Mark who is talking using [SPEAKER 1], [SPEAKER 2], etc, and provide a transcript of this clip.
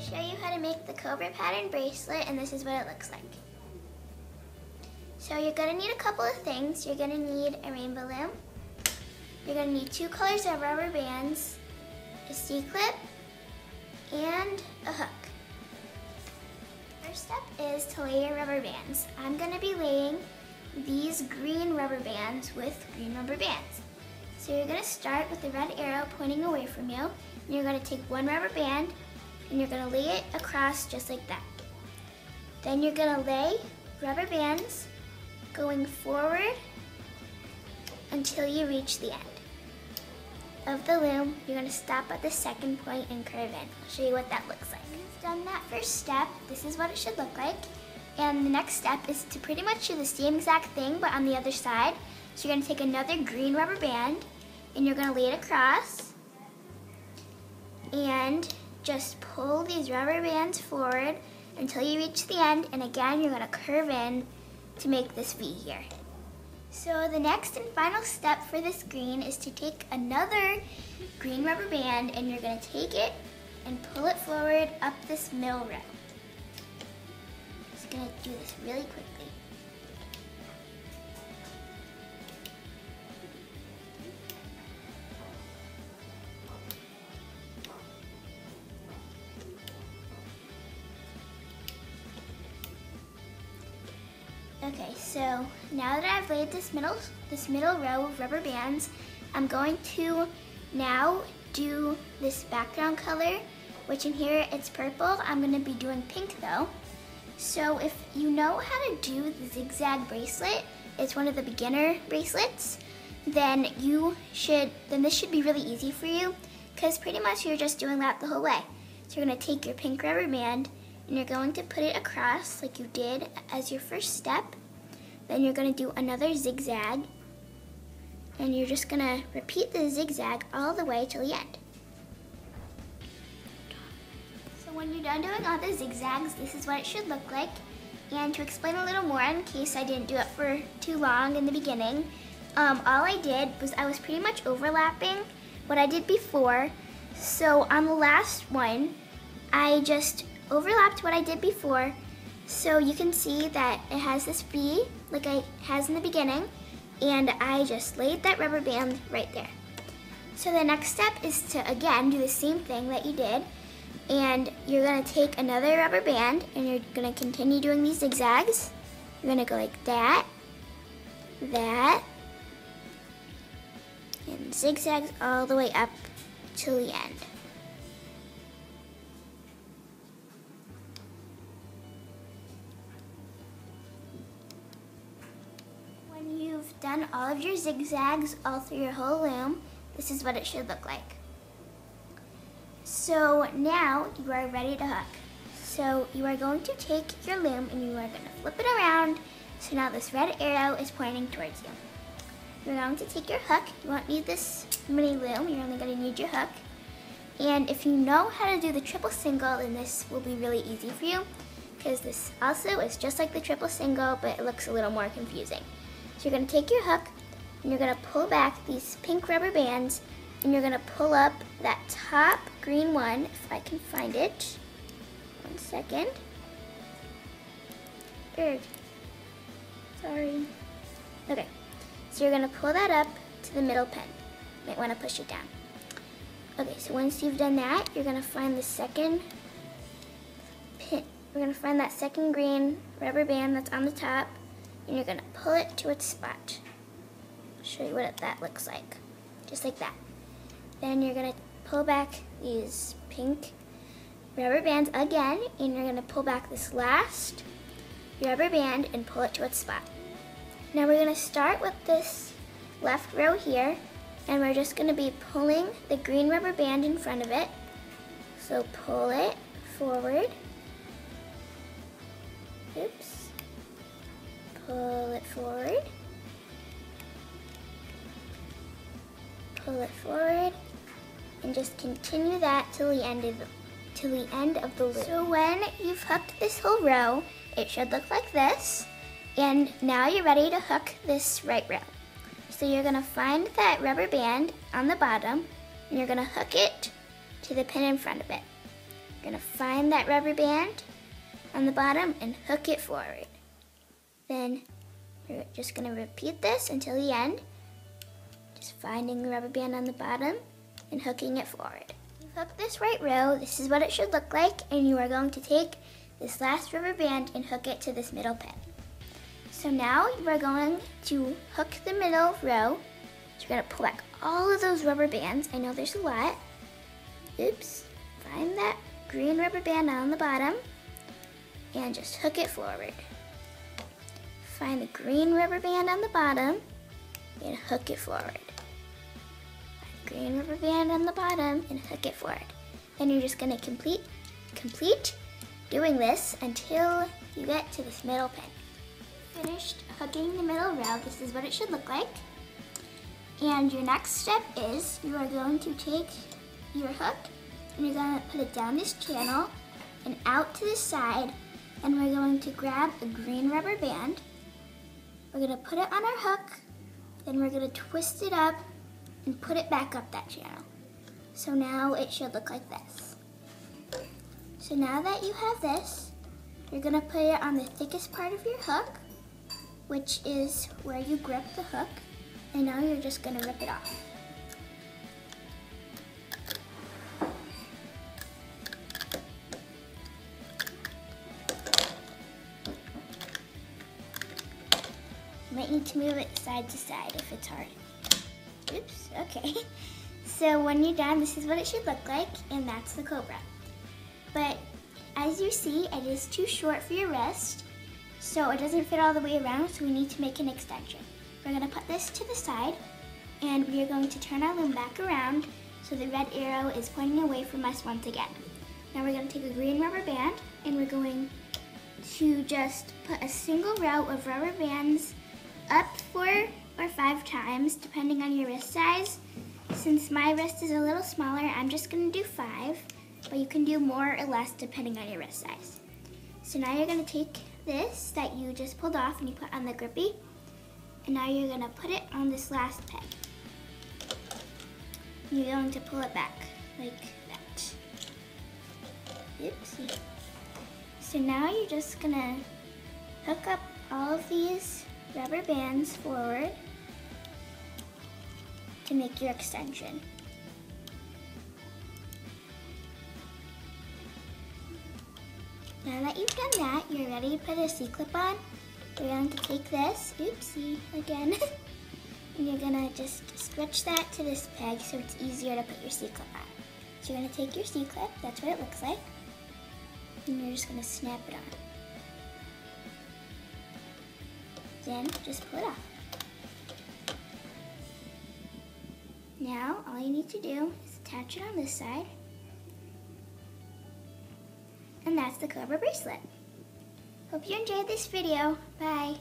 [SPEAKER 1] Show you how to make the Cobra Pattern bracelet, and this is what it looks like. So you're going to need a couple of things. You're going to need a rainbow loom. You're going to need 2 colors of rubber bands, a C-clip, and a hook. First step is to lay your rubber bands. I'm going to be laying these green rubber bands with green rubber bands. So you're going to start with the red arrow pointing away from you, and you're going to take 1 rubber band and you're going to lay it across just like that. Then you're going to lay rubber bands going forward until you reach the end of the loom. You're going to stop at the second point and curve in. I'll show you what that looks like. When you've done that first step, this is what it should look like. And the next step is to pretty much do the same exact thing but on the other side. So you're going to take another green rubber band and you're going to lay it across and just pull these rubber bands forward until you reach the end, and again you're going to curve in to make this V here. So the next and final step for this green is to take another green rubber band and you're going to take it and pull it forward up this middle row. Just going to do this really quickly. Okay, so now that I've laid this middle row of rubber bands, I'm going to now do this background color, which in here it's purple. I'm going to be doing pink though. So if you know how to do the zigzag bracelet, it's one of the beginner bracelets, then this should be really easy for you, because pretty much you're just doing that the whole way. So you're going to take your pink rubber band and you're going to put it across like you did as your first step. Then you're going to do another zigzag, and you're just going to repeat the zigzag all the way till the end. So when you're done doing all the zigzags, this is what it should look like. And to explain a little more in case I didn't do it for too long in the beginning, all I did was I was pretty much overlapping what I did before. So on the last one, I just overlapped what I did before, so you can see that it has this V like it has in the beginning, and I just laid that rubber band right there. So the next step is to again do the same thing that you did, and you're going to take another rubber band and you're going to continue doing these zigzags. You're going to go like that, and zigzags all the way up till the end. When you've done all of your zigzags all through your whole loom, this is what it should look like. So now you are ready to hook. So you are going to take your loom and you are going to flip it around, so now this red arrow is pointing towards you. You're going to take your hook. You won't need this mini loom, you're only going to need your hook. And if you know how to do the triple single, then this will be really easy for you, because this also is just like the triple single, but it looks a little more confusing. So you're going to take your hook and you're going to pull back these pink rubber bands, and you're going to pull up that top green one, if I can find it. One second. Sorry. Okay, so you're going to pull that up to the middle pin. You might want to push it down. Okay, so once you've done that, you're going to find the second pin. We're going to find that second green rubber band that's on the top, and you're going to pull it to its spot. I'll show you what that looks like. Just like that. Then you're going to pull back these pink rubber bands again, and you're going to pull back this last rubber band and pull it to its spot. Now we're going to start with this left row here, and we're just going to be pulling the green rubber band in front of it. So pull it forward. Oops. Pull it forward. Pull it forward, and just continue that till the end of the loop. So when you've hooked this whole row, it should look like this. And now you're ready to hook this right row. So you're going to find that rubber band on the bottom, and you're going to hook it to the pin in front of it. You're gonna find that rubber band on the bottom and hook it forward. Then we're just gonna repeat this until the end. Just finding the rubber band on the bottom and hooking it forward. You've hooked this right row, this is what it should look like, and you are going to take this last rubber band and hook it to this middle pin. So now you are going to hook the middle row. So you're gonna pull back all of those rubber bands. I know there's a lot. Oops. Find that green rubber band on the bottom and just hook it forward. Find the green rubber band on the bottom and hook it forward. Find the green rubber band on the bottom and hook it forward. Then you're just gonna complete doing this until you get to this middle pin. Finished hooking the middle row, this is what it should look like. And your next step is you are going to take your hook and you're going to put it down this channel and out to the side, and we're going to grab a green rubber band. We're going to put it on our hook, then we're going to twist it up and put it back up that channel. So now it should look like this. So now that you have this, you're going to put it on the thickest part of your hook, which is where you grip the hook, and now you're just going to rip it off. You might need to move it side to side if it's hard. Oops, okay. So when you're done, this is what it should look like, and that's the Cobra. But as you see, it is too short for your wrist, so it doesn't fit all the way around, so we need to make an extension. We're gonna put this to the side, and we are going to turn our loom back around so the red arrow is pointing away from us once again. Now we're gonna take a green rubber band, and we're going to just put a single row of rubber bands up 4 or 5 times, depending on your wrist size. Since my wrist is a little smaller, I'm just gonna do 5, but you can do more or less depending on your wrist size. So now you're gonna take this that you just pulled off and you put on the grippy, and now you're gonna put it on this last peg. You're going to pull it back like that. Oopsie. So now you're just gonna hook up all of these rubber bands forward to make your extension. Now that you've done that, you're ready to put a C-clip on. You're going to take this, oopsie, again, and you're gonna just stretch that to this peg so it's easier to put your C-clip on. So you're gonna take your C-clip, that's what it looks like, and you're just gonna snap it on. Then just pull it off. Now all you need to do is attach it on this side, and that's the Cobra bracelet. Hope you enjoyed this video. Bye.